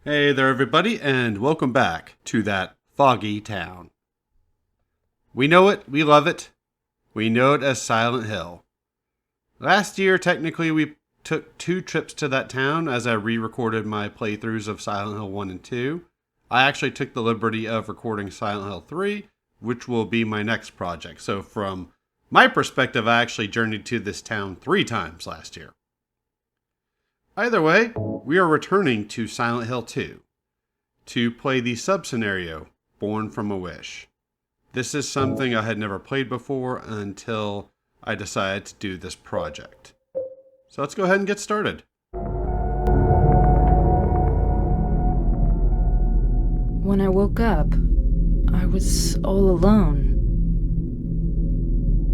Hey there, everybody, and welcome back to that foggy town. We know it, we love it, we know it as Silent Hill. Last year, technically, we took 2 trips to that town as I re recorded my playthroughs of Silent Hill 1 and 2. I actually took the liberty of recording Silent Hill 3, which will be my next project. So, from my perspective, I actually journeyed to this town 3 times last year. Either way, we are returning to Silent Hill 2 to play the sub-scenario, Born from a Wish. This is something I had never played before until I decided to do this project. So let's go ahead and get started. When I woke up, I was all alone.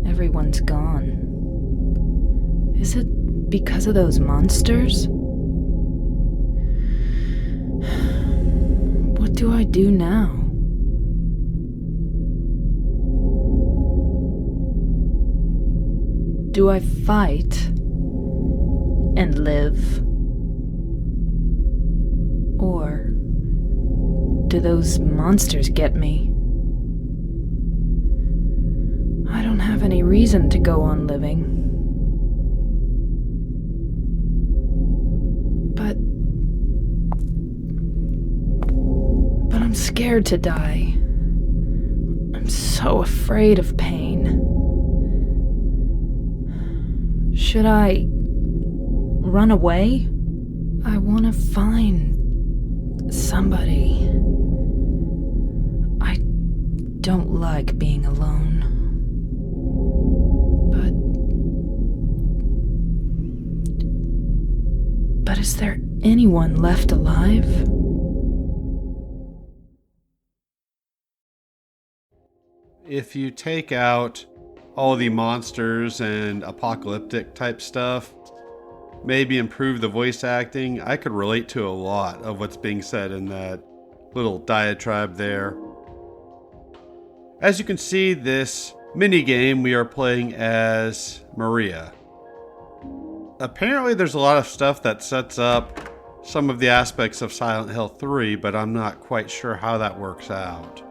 Everyone's gone. Is it because of those monsters? What do I do now? Do I fight and live? Or do those monsters get me? I don't have any reason to go on living. But I'm scared to die. I'm so afraid of pain. Should I run away? I want to find somebody. I don't like being alone. But is there anyone left alive? If you take out all the monsters and apocalyptic type stuff, maybe improve the voice acting, I could relate to a lot of what's being said in that little diatribe there. As you can see, this mini game we are playing as Maria. Apparently there's a lot of stuff that sets up some of the aspects of Silent Hill 3, but I'm not quite sure how that works out.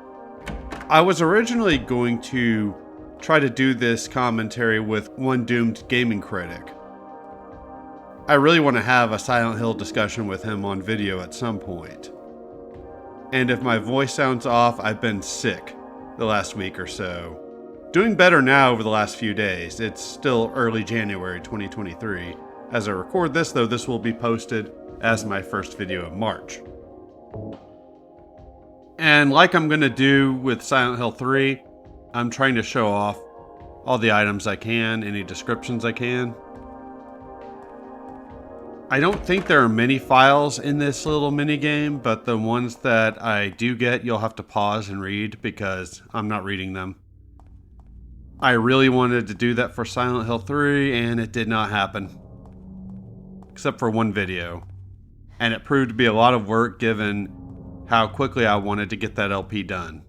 I was originally going to try to do this commentary with one doomed gaming critic. I really want to have a Silent Hill discussion with him on video at some point. And if my voice sounds off, I've been sick the last week or so. Doing better now over the last few days. It's still early January 2023. As I record this, though, this will be posted as my first video of March. And like I'm going to do with Silent Hill 3, I'm trying to show off all the items I can, any descriptions I can. I don't think there are many files in this little mini game, but the ones that I do get, you'll have to pause and read because I'm not reading them. I really wanted to do that for Silent Hill 3, and it did not happen. Except for one video. And it proved to be a lot of work given how quickly I wanted to get that LP done.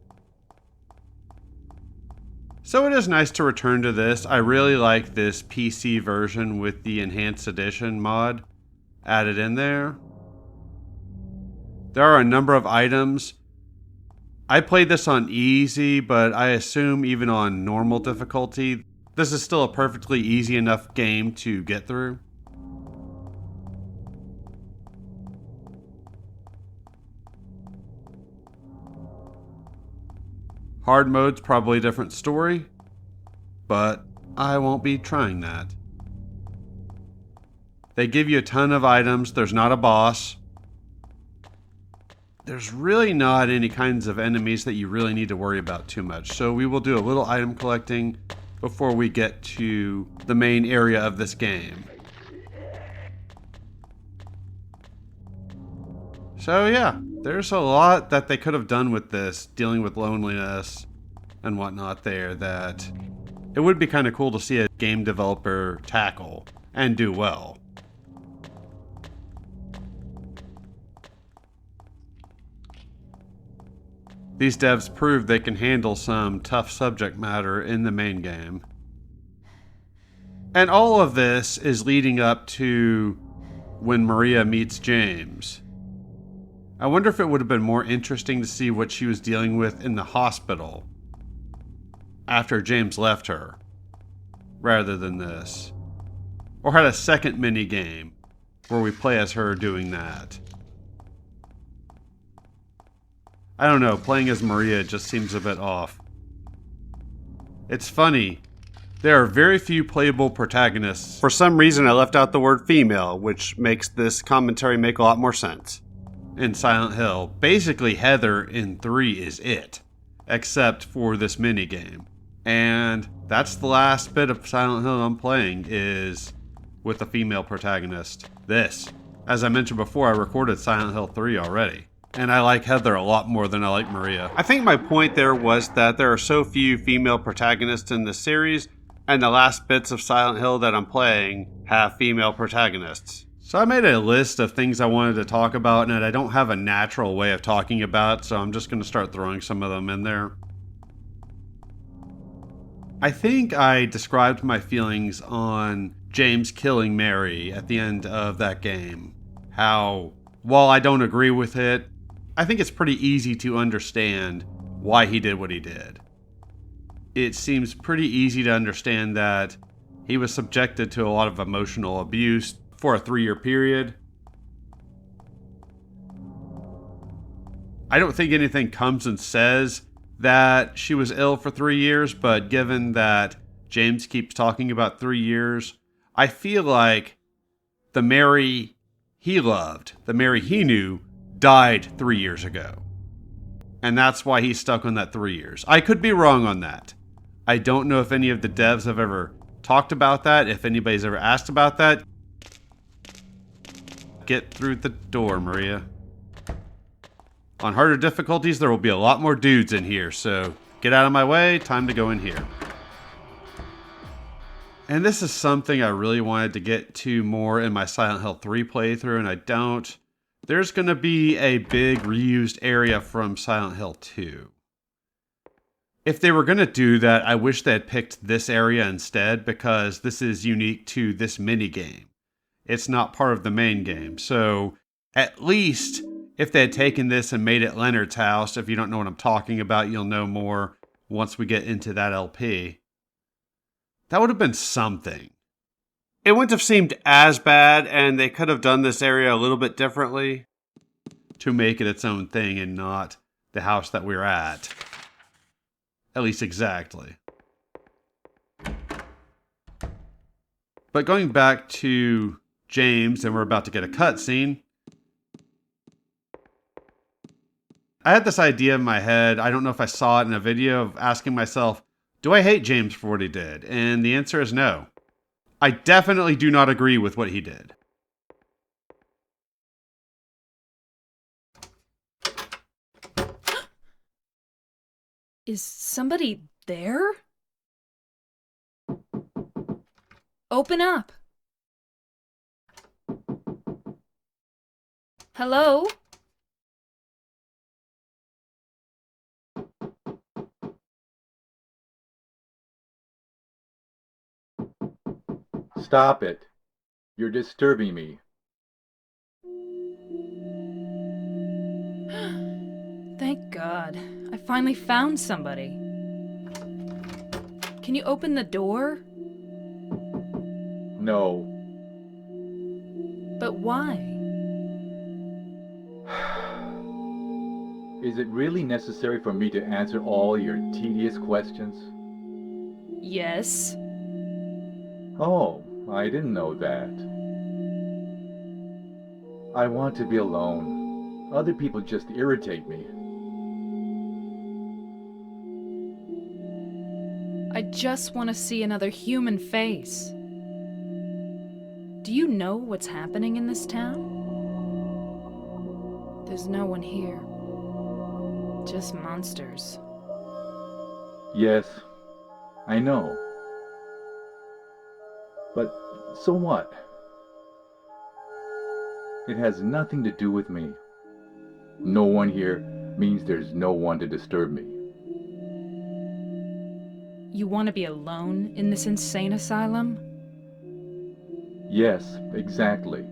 So it is nice to return to this. I really like this PC version with the Enhanced Edition mod added in there. There are a number of items. I played this on easy, but I assume even on normal difficulty, this is still a perfectly easy enough game to get through. Hard mode's probably a different story, but I won't be trying that. They give you a ton of items. There's not a boss. There's really not any kinds of enemies that you really need to worry about too much. So we will do a little item collecting before we get to the main area of this game. So yeah, there's a lot that they could have done with this, dealing with loneliness and whatnot there, that it would be kind of cool to see a game developer tackle and do well. These devs proved they can handle some tough subject matter in the main game. And all of this is leading up to when Maria meets James. I wonder if it would have been more interesting to see what she was dealing with in the hospital after James left her, rather than this. Or had a second mini game where we play as her doing that. I don't know, playing as Maria just seems a bit off. It's funny, there are very few playable protagonists. For some reason I left out the word female, which makes this commentary make a lot more sense. In Silent Hill, basically Heather in 3 is it, except for this minigame. And that's the last bit of Silent Hill I'm playing, is with a female protagonist. This. As I mentioned before, I recorded Silent Hill 3 already. And I like Heather a lot more than I like Maria. I think my point there was that there are so few female protagonists in this series, and the last bits of Silent Hill that I'm playing have female protagonists. So I made a list of things I wanted to talk about, and I don't have a natural way of talking about, so I'm just going to start throwing some of them in there. I think I described my feelings on James killing Mary at the end of that game. How, while I don't agree with it, I think it's pretty easy to understand why he did what he did. It seems pretty easy to understand that he was subjected to a lot of emotional abuse for a 3-year period. I don't think anything comes and says that she was ill for 3 years, but given that James keeps talking about 3 years, I feel like the Mary he loved, the Mary he knew, died 3 years ago. And that's why he's stuck on that 3 years. I could be wrong on that. I don't know if any of the devs have ever talked about that, if anybody's ever asked about that. Get through the door, Maria. On harder difficulties, there will be a lot more dudes in here, so get out of my way, time to go in here. And this is something I really wanted to get to more in my Silent Hill 3 playthrough, and I don't. There's going to be a big reused area from Silent Hill 2. If they were going to do that, I wish they had picked this area instead, because this is unique to this minigame. It's not part of the main game, so at least if they had taken this and made it Leonard's house, if you don't know what I'm talking about, you'll know more once we get into that LP. That would have been something. It wouldn't have seemed as bad, and they could have done this area a little bit differently to make it its own thing and not the house that we're at. At least exactly. But going back to James, and we're about to get a cutscene. I had this idea in my head, I don't know if I saw it in a video, of asking myself, do I hate James for what he did? And the answer is no. I definitely do not agree with what he did. Is somebody there? Open up. Hello? Stop it. You're disturbing me. Thank God. I finally found somebody. Can you open the door? No. But why? Is it really necessary for me to answer all your tedious questions? Yes. Oh, I didn't know that. I want to be alone. Other people just irritate me. I just want to see another human face. Do you know what's happening in this town? There's no one here. Just monsters. Yes, I know. But so what? It has nothing to do with me. No one here means there's no one to disturb me. You want to be alone in this insane asylum? Yes, exactly.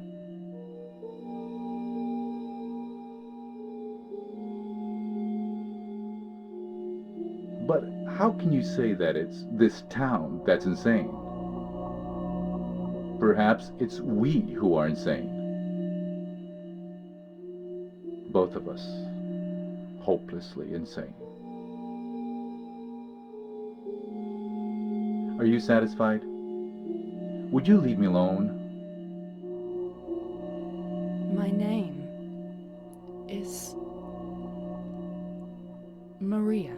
But how can you say that it's this town that's insane? Perhaps it's we who are insane. Both of us. Hopelessly insane. Are you satisfied? Would you leave me alone? My name is Maria.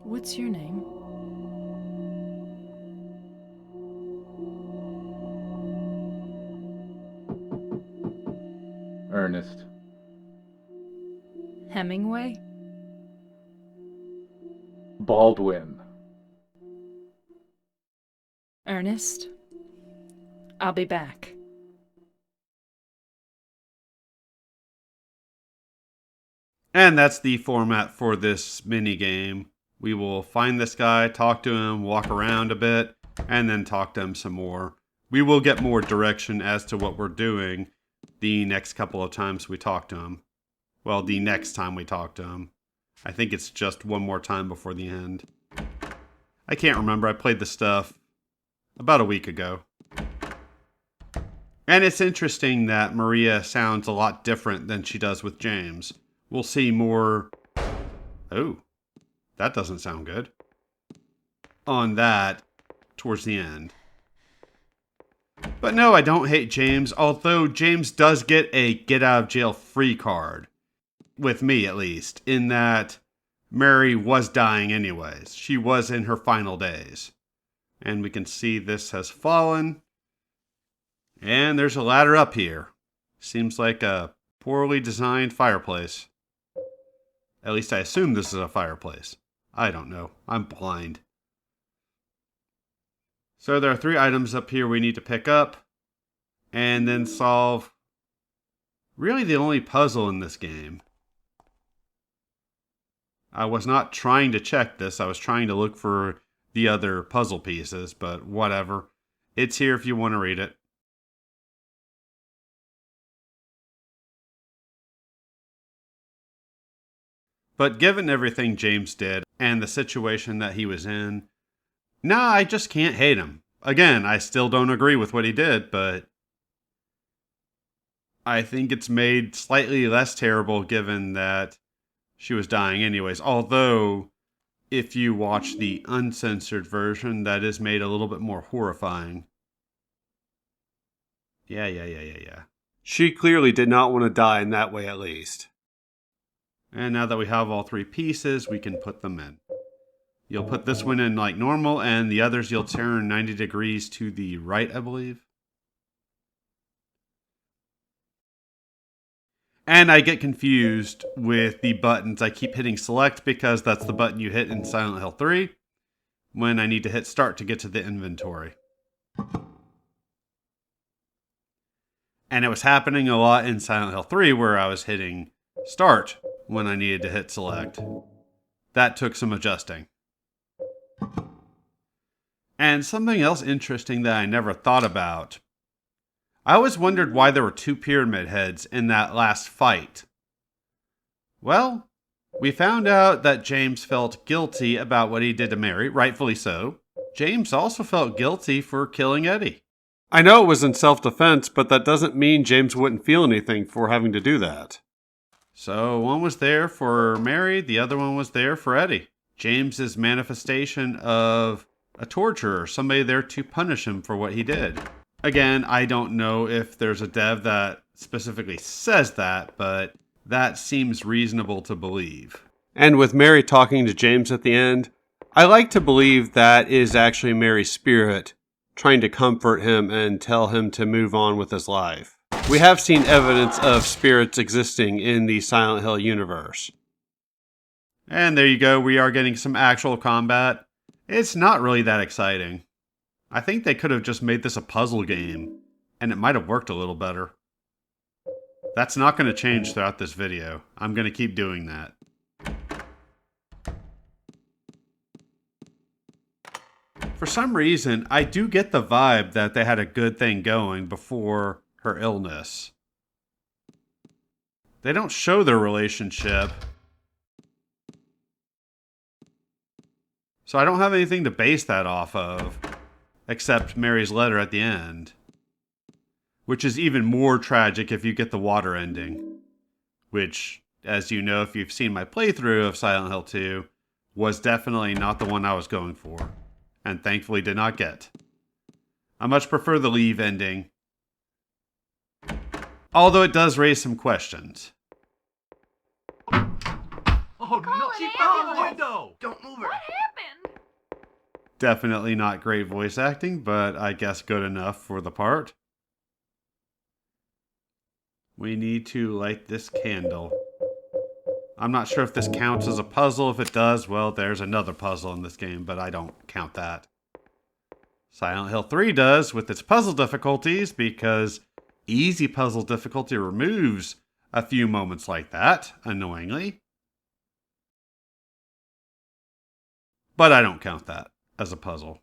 What's your name? Ernest. Hemingway? Baldwin. Ernest? I'll be back. And that's the format for this mini game. We will find this guy, talk to him, walk around a bit, and then talk to him some more. We will get more direction as to what we're doing the next couple of times we talk to him. Well, the next time we talk to him. I think it's just one more time before the end. I can't remember. I played the stuff about a week ago. And it's interesting that Maria sounds a lot different than she does with James. We'll see more... Oh, that doesn't sound good. On that towards the end. But no, I don't hate James, although James does get a get out of jail free card. With me, at least, in that Mary was dying anyways. She was in her final days. And we can see this has fallen. And there's a ladder up here. Seems like a poorly designed fireplace. At least I assume this is a fireplace. I don't know. I'm blind. So there are 3 items up here we need to pick up. And then solve really the only puzzle in this game. I was not trying to check this. I was trying to look for the other puzzle pieces, but whatever. It's here if you want to read it. But given everything James did and the situation that he was in, I just can't hate him. Again, I still don't agree with what he did, but I think it's made slightly less terrible given that she was dying anyways. Although, if you watch the uncensored version, that is made a little bit more horrifying. Yeah. She clearly did not want to die in that way, at least. And now that we have all 3 pieces, we can put them in. You'll put this one in like normal, and the others you'll turn 90 degrees to the right, I believe. And I get confused with the buttons. I keep hitting select because that's the button you hit in Silent Hill 3 when I need to hit start to get to the inventory. And it was happening a lot in Silent Hill 3 where I was hitting start when I needed to hit select. That took some adjusting. And something else interesting that I never thought about. I always wondered why there were 2 pyramid heads in that last fight. Well, we found out that James felt guilty about what he did to Mary, rightfully so. James also felt guilty for killing Eddie. I know it was in self-defense, but that doesn't mean James wouldn't feel anything for having to do that. So one was there for Mary, the other one was there for Eddie. James's manifestation of a torturer, somebody there to punish him for what he did. Again, I don't know if there's a dev that specifically says that, but that seems reasonable to believe. And with Mary talking to James at the end, I like to believe that is actually Mary's spirit trying to comfort him and tell him to move on with his life. We have seen evidence of spirits existing in the Silent Hill universe. And there you go, we are getting some actual combat. It's not really that exciting. I think they could have just made this a puzzle game, and it might have worked a little better. That's not going to change throughout this video. I'm going to keep doing that. For some reason, I do get the vibe that they had a good thing going before her illness. They don't show their relationship, So I don't have anything to base that off of, except Mary's letter at the end. Which is even more tragic if you get the water ending. Which, as you know if you've seen my playthrough of Silent Hill 2, was definitely not the one I was going for. And thankfully did not get. I much prefer the leave ending. Although it does raise some questions. Oh no, she fell in the window! Don't move her. What happened? Definitely not great voice acting, but I guess good enough for the part. We need to light this candle. I'm not sure if this counts as a puzzle. If it does, well, there's another puzzle in this game, but I don't count that. Silent Hill 3 does with its puzzle difficulties, because easy puzzle difficulty removes a few moments like that, annoyingly. But I don't count that as a puzzle.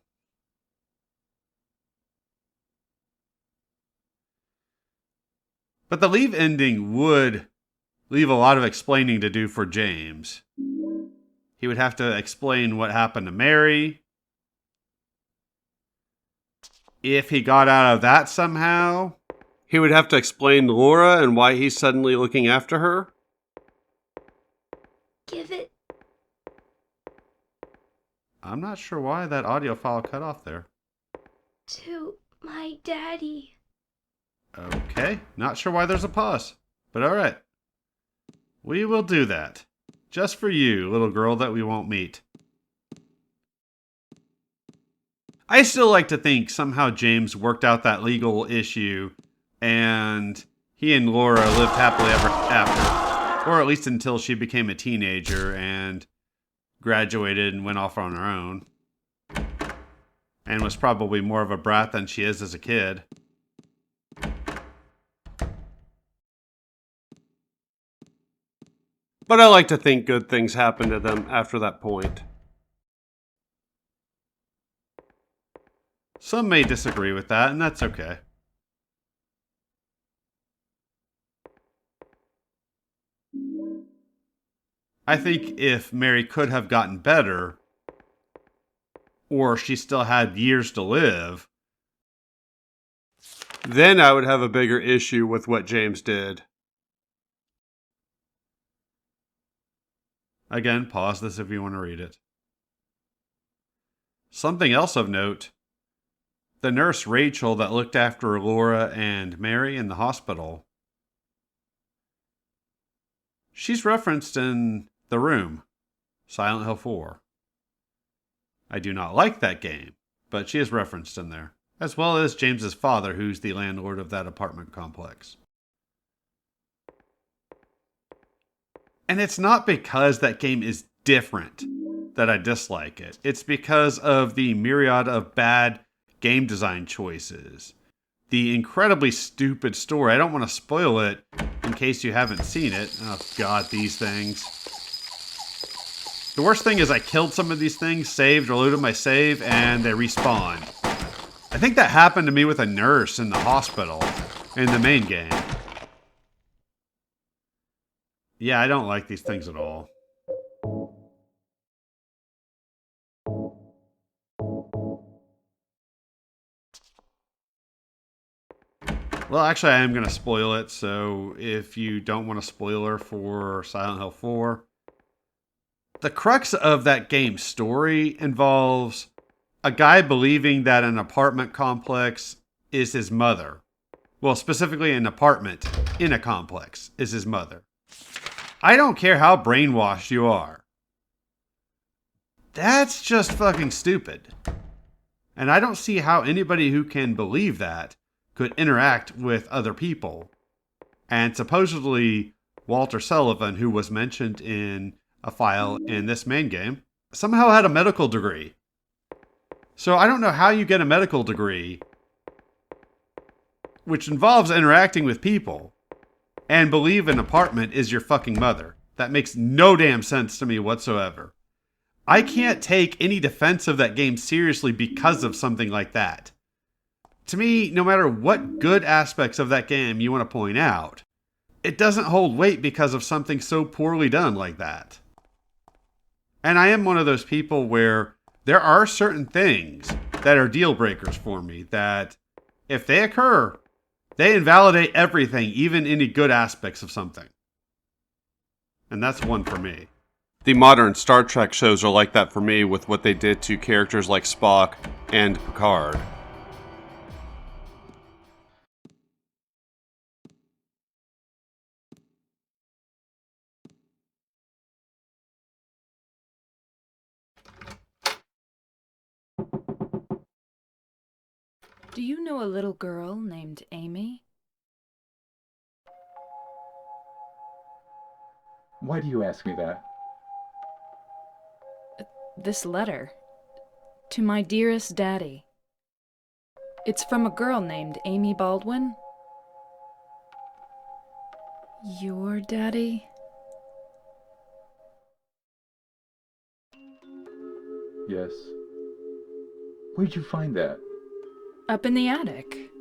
But the leave ending would leave a lot of explaining to do for James. He would have to explain what happened to Mary. If he got out of that somehow, he would have to explain Laura and why he's suddenly looking after her. Give it. I'm not sure why that audio file cut off there. To my daddy. Okay, not sure why there's a pause, but alright. We will do that. Just for you, little girl that we won't meet. I still like to think somehow James worked out that legal issue and he and Laura lived happily ever after. Or at least until she became a teenager and graduated and went off on her own. And was probably more of a brat than she is as a kid. But I like to think good things happened to them after that point. Some may disagree with that, and that's okay. I think if Mary could have gotten better, or she still had years to live, then I would have a bigger issue with what James did. Again, pause this if you want to read it. Something else of note. The nurse Rachel that looked after Laura and Mary in the hospital. She's referenced in The Room, Silent Hill 4. I do not like that game, but she is referenced in there, as well as James's father, who's the landlord of that apartment complex. And it's not because that game is different that I dislike it. It's because of the myriad of bad game design choices. The incredibly stupid story. I don't want to spoil it in case you haven't seen it. Oh god, these things. The worst thing is I killed some of these things, saved or looted my save, and they respawned. I think that happened to me with a nurse in the hospital in the main game. Yeah, I don't like these things at all. Well, actually, I am going to spoil it, so if you don't want a spoiler for Silent Hill 4, the crux of that game's story involves a guy believing that an apartment complex is his mother. Well, specifically an apartment in a complex is his mother. I don't care how brainwashed you are. That's just fucking stupid. And I don't see how anybody who can believe that could interact with other people. And supposedly Walter Sullivan, who was mentioned in a file in this main game, somehow had a medical degree. So I don't know how you get a medical degree, which involves interacting with people, and believe an apartment is your fucking mother. That makes no damn sense to me whatsoever. I can't take any defense of that game seriously because of something like that. To me, no matter what good aspects of that game you want to point out, it doesn't hold weight because of something so poorly done like that. And I am one of those people where there are certain things that are deal breakers for me that, if they occur, they invalidate everything, even any good aspects of something. And that's one for me. The modern Star Trek shows are like that for me with what they did to characters like Spock and Picard. Do you know a little girl named Amy? Why do you ask me that? This letter. To my dearest daddy. It's from a girl named Amy Baldwin. Your daddy? Yes. Where'd you find that? Up in the attic.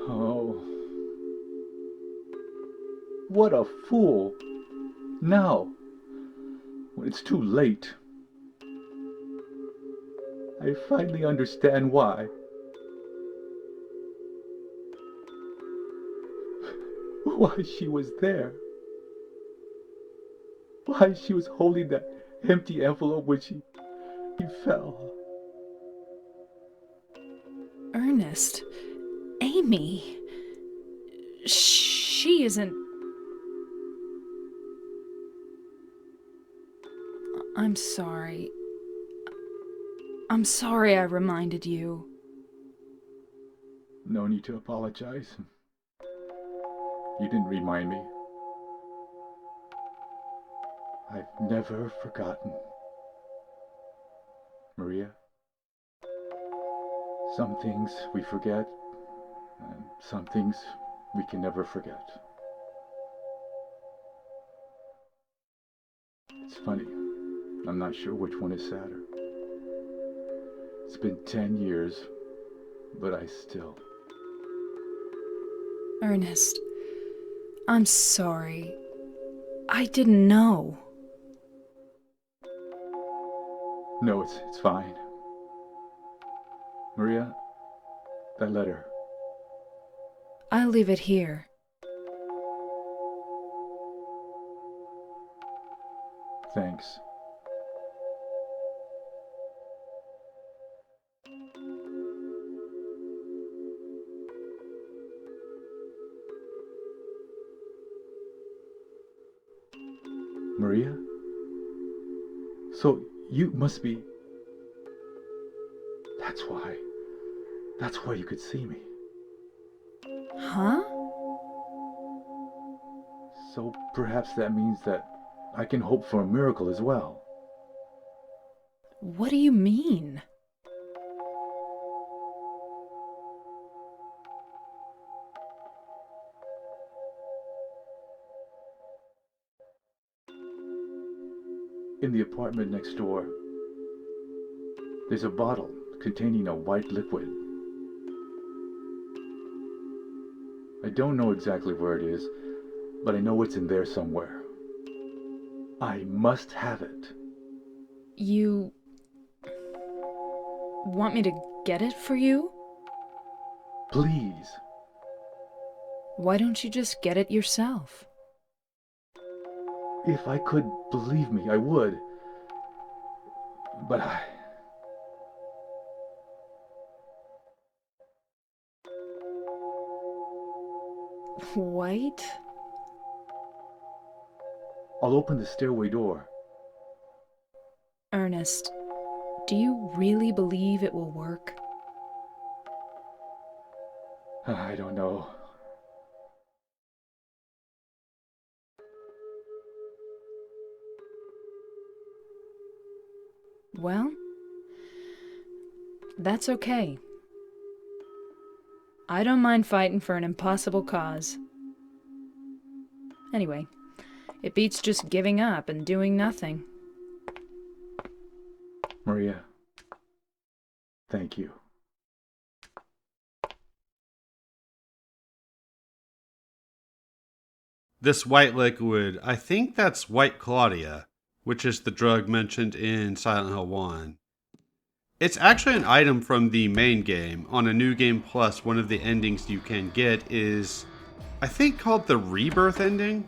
Oh. What a fool. Now, when it's too late, I finally understand why. Why she was there. Why she was holding that empty envelope when he fell. Ernest. Amy. She isn't... I'm sorry. I'm sorry I reminded you. No need to apologize. You didn't remind me. I've never forgotten. Maria, some things we forget, and some things we can never forget. It's funny, I'm not sure which one is sadder. It's been 10 years, but I still... Ernest, I'm sorry. I didn't know. No, it's fine. Maria, that letter. I'll leave it here. Thanks. Maria? So you must be... That's why you could see me. Huh? So perhaps that means that I can hope for a miracle as well. What do you mean? In the apartment next door, there's a bottle containing a white liquid. I don't know exactly where it is, but I know it's in there somewhere. I must have it. You... want me to get it for you? Please. Why don't you just get it yourself? If I could, believe me, I would. But White? I'll open the stairway door. Ernest, do you really believe it will work? I don't know. Well, that's okay. I don't mind fighting for an impossible cause. Anyway, it beats just giving up and doing nothing. Maria, thank you. This white liquid, I think that's White Claudia, which is the drug mentioned in Silent Hill 1. It's actually an item from the main game. On a New Game Plus, one of the endings you can get is, I think, called the Rebirth ending.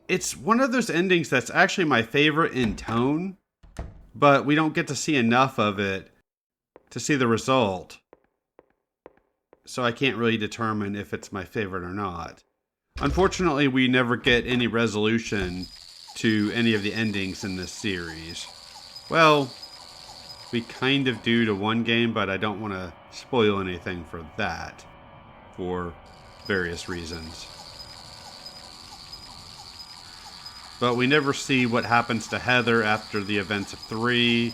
It's one of those endings that's actually my favorite in tone, but we don't get to see enough of it to see the result. So I can't really determine if it's my favorite or not. Unfortunately, we never get any resolution to any of the endings in this series. Well, we kind of do to one game, but I don't want to spoil anything for that, for various reasons. But we never see what happens to Heather after the events of 3.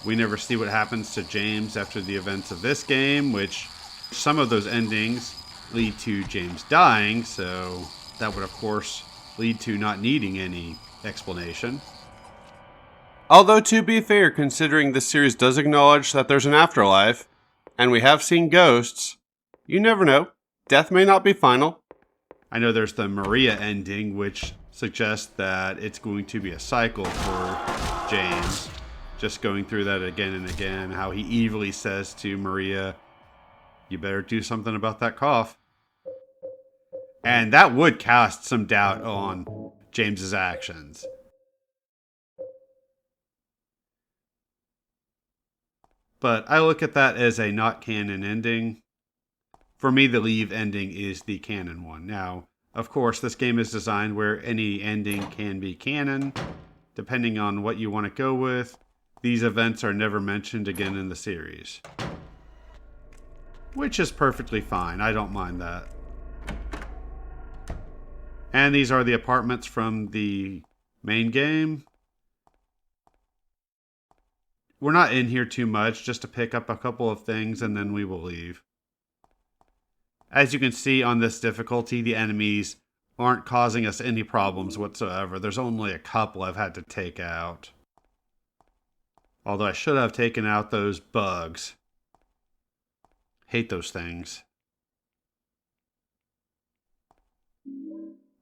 We never see what happens to James after the events of this game, which some of those endings lead to James dying, so that would of course lead to not needing any explanation. Although, to be fair, considering this series does acknowledge that there's an afterlife, and we have seen ghosts, you never know. Death may not be final. I know there's the Maria ending, which suggests that it's going to be a cycle for James. Just going through that again and again, how he evilly says to Maria, "You better do something about that cough." And that would cast some doubt on James's actions. But I look at that as a not canon ending. For me, the Leave ending is the canon one. Now, of course, this game is designed where any ending can be canon, depending on what you want to go with. These events are never mentioned again in the series, which is perfectly fine. I don't mind that. And these are the apartments from the main game. We're not in here too much, just to pick up a couple of things and then we will leave. As you can see on this difficulty, the enemies aren't causing us any problems whatsoever. There's only a couple I've had to take out. Although I should have taken out those bugs. Hate those things.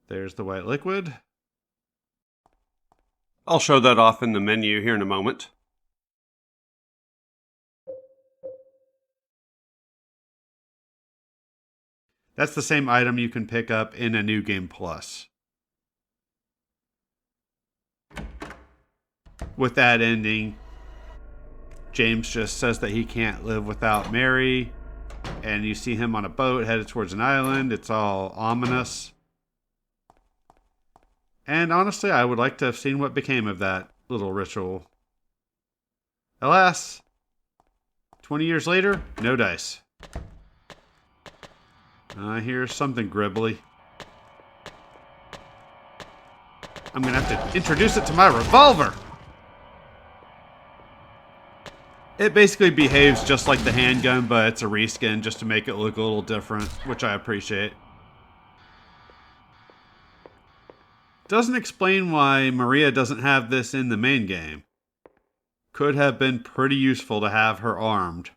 There's the white liquid. I'll show that off in the menu here in a moment. That's the same item you can pick up in a New Game Plus. With that ending, James just says that he can't live without Mary, and you see him on a boat headed towards an island. It's all ominous. And honestly, I would like to have seen what became of that little ritual. Alas, 20 years later, no dice. I hear something gribbly. I'm gonna have to introduce it to my revolver! It basically behaves just like the handgun, but it's a reskin just to make it look a little different, which I appreciate. Doesn't explain why Maria doesn't have this in the main game. Could have been pretty useful to have her armed.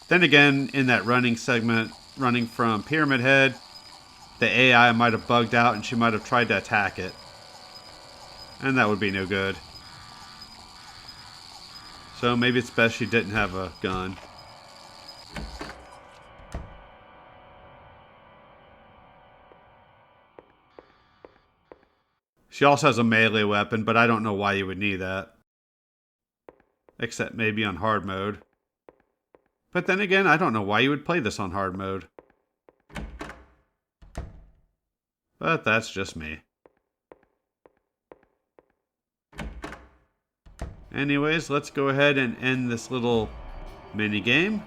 Then again, in that running segment, running from Pyramid Head, the AI might have bugged out and she might have tried to attack it. And that would be no good. So maybe it's best she didn't have a gun. She also has a melee weapon, but I don't know why you would need that. Except maybe on hard mode. But then again, I don't know why you would play this on hard mode. But that's just me. Anyways, let's go ahead and end this little mini game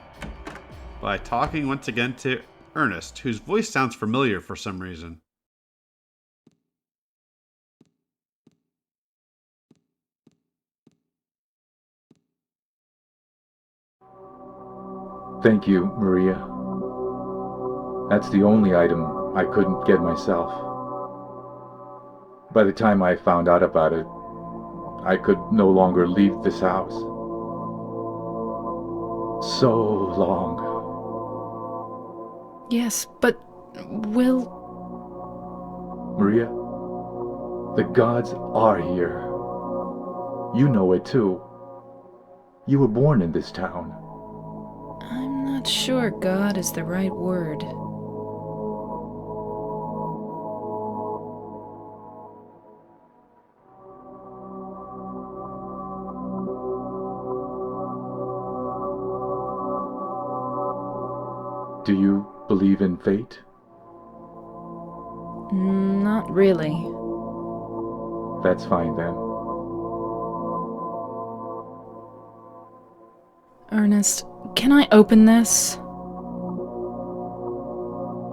by talking once again to Ernest, whose voice sounds familiar for some reason. Thank you, Maria. That's the only item I couldn't get myself. By the time I found out about it, I could no longer leave this house. So long. Yes, but Will. Maria, the gods are here. You know it too. You were born in this town. I'm not sure God is the right word. Do you believe in fate? Not really. That's fine then. Ernest, can I open this?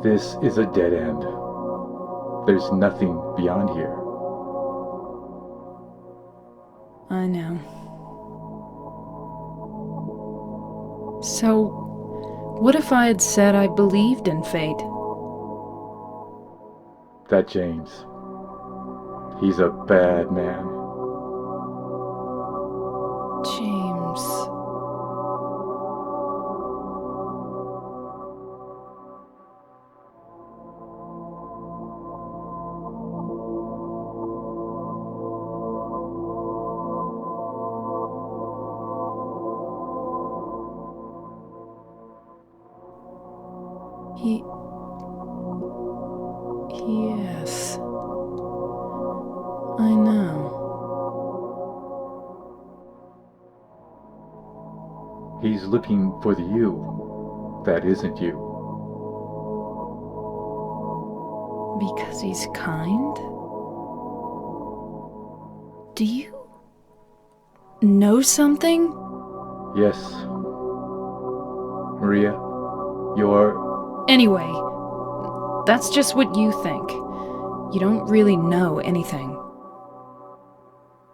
This is a dead end. There's nothing beyond here. I know. So, what if I had said I believed in fate? That James. He's a bad man. James. Yes. I know. He's looking for the you that isn't you. Because he's kind? Do you know something? Yes. Maria, you're... Anyway, that's just what you think. You don't really know anything.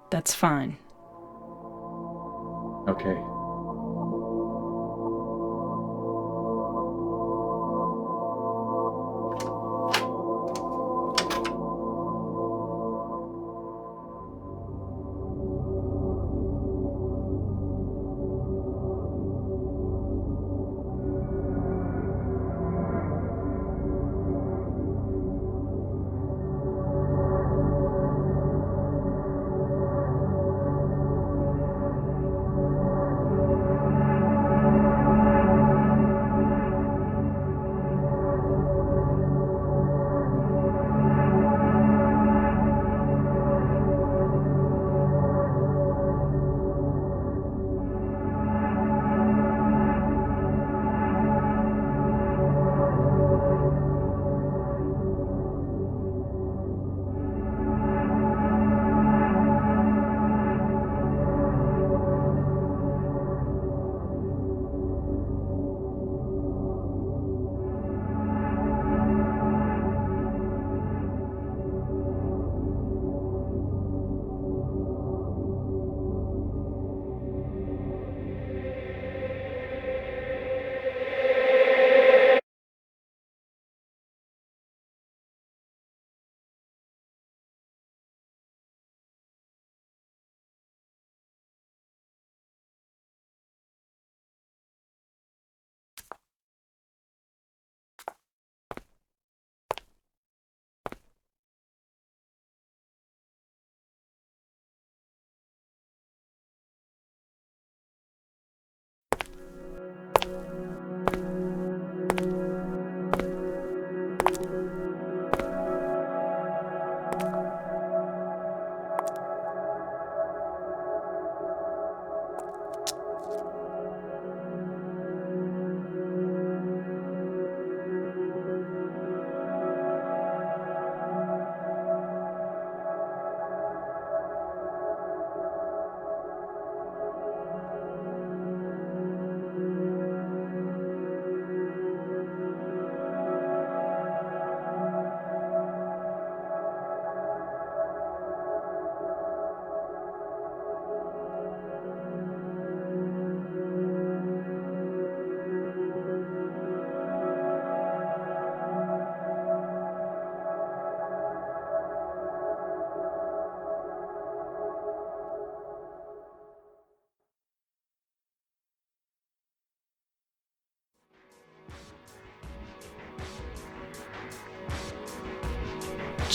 That's fine. Okay.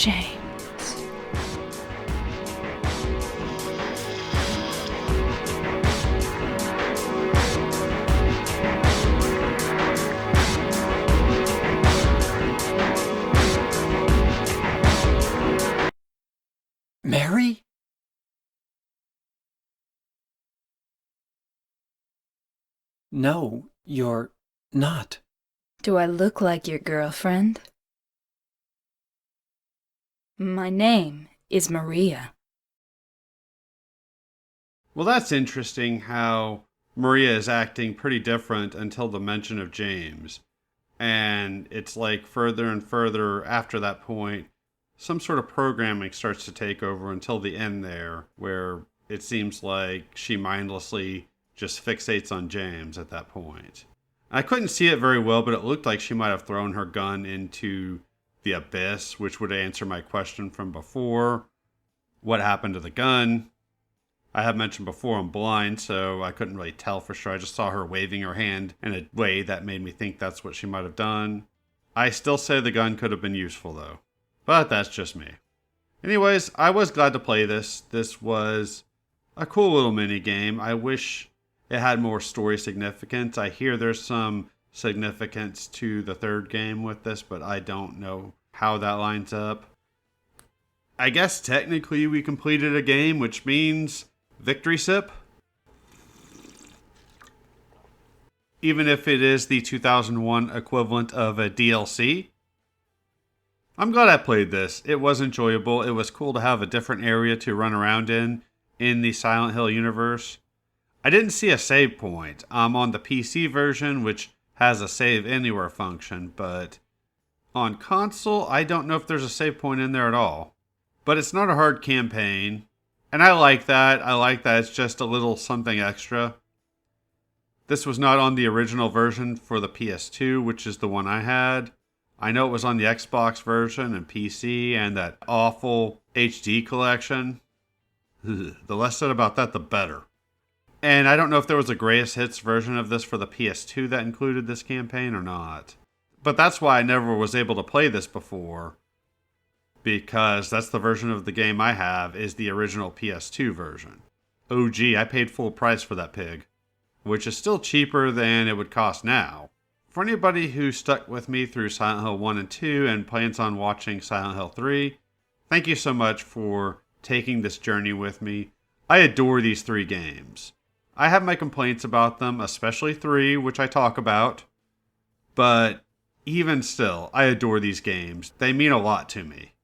James. Mary? No, you're not. Do I look like your girlfriend? My name is Maria. Well, that's interesting how Maria is acting pretty different until the mention of James. And it's like further and further after that point, some sort of programming starts to take over until the end there, where it seems like she mindlessly just fixates on James at that point. I couldn't see it very well, but it looked like she might have thrown her gun into the abyss, which would answer my question from before. What happened to the gun? I have mentioned before I'm blind, so I couldn't really tell for sure. I just saw her waving her hand in a way that made me think that's what she might have done. I still say the gun could have been useful though, but that's just me. Anyways, I was glad to play this. This was a cool little mini game. I wish it had more story significance. I hear there's some significance to the third game with this, but I don't know how that lines up. I guess technically we completed a game, which means victory sip. Even if it is the 2001 equivalent of a DLC. I'm glad I played this. It was enjoyable. It was cool to have a different area to run around in the Silent Hill universe. I didn't see a save point. I'm on the PC version, which has a save anywhere function, but on console, I don't know if there's a save point in there at all. But it's not a hard campaign, and I like that. I like that it's just a little something extra. This was not on the original version for the PS2, which is the one I had. I know it was on the Xbox version and PC and that awful HD collection. The less said about that, the better. And I don't know if there was a greatest hits version of this for the PS2 that included this campaign or not. But that's why I never was able to play this before. Because that's the version of the game I have is the original PS2 version. Oh gee, I paid full price for that pig. Which is still cheaper than it would cost now. For anybody who stuck with me through Silent Hill 1 and 2 and plans on watching Silent Hill 3, thank you so much for taking this journey with me. I adore these three games. I have my complaints about them, especially 3, which I talk about. But even still, I adore these games. They mean a lot to me.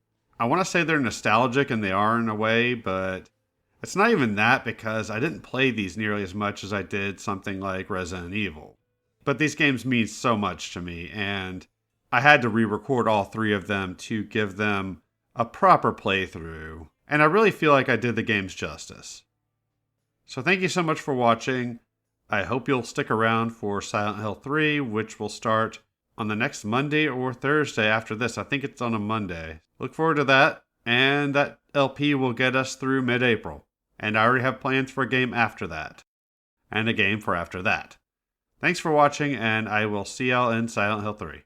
I want to say they're nostalgic, and they are in a way, but it's not even that because I didn't play these nearly as much as I did something like Resident Evil. But these games mean so much to me, and I had to re-record all 3 of them to give them a proper playthrough. And I really feel like I did the games justice. So thank you so much for watching. I hope you'll stick around for Silent Hill 3, which will start on the next Monday or Thursday after this. I think it's on a Monday. Look forward to that, and that LP will get us through mid-April. And I already have plans for a game after that, and a game for after that. Thanks for watching, and I will see y'all in Silent Hill 3.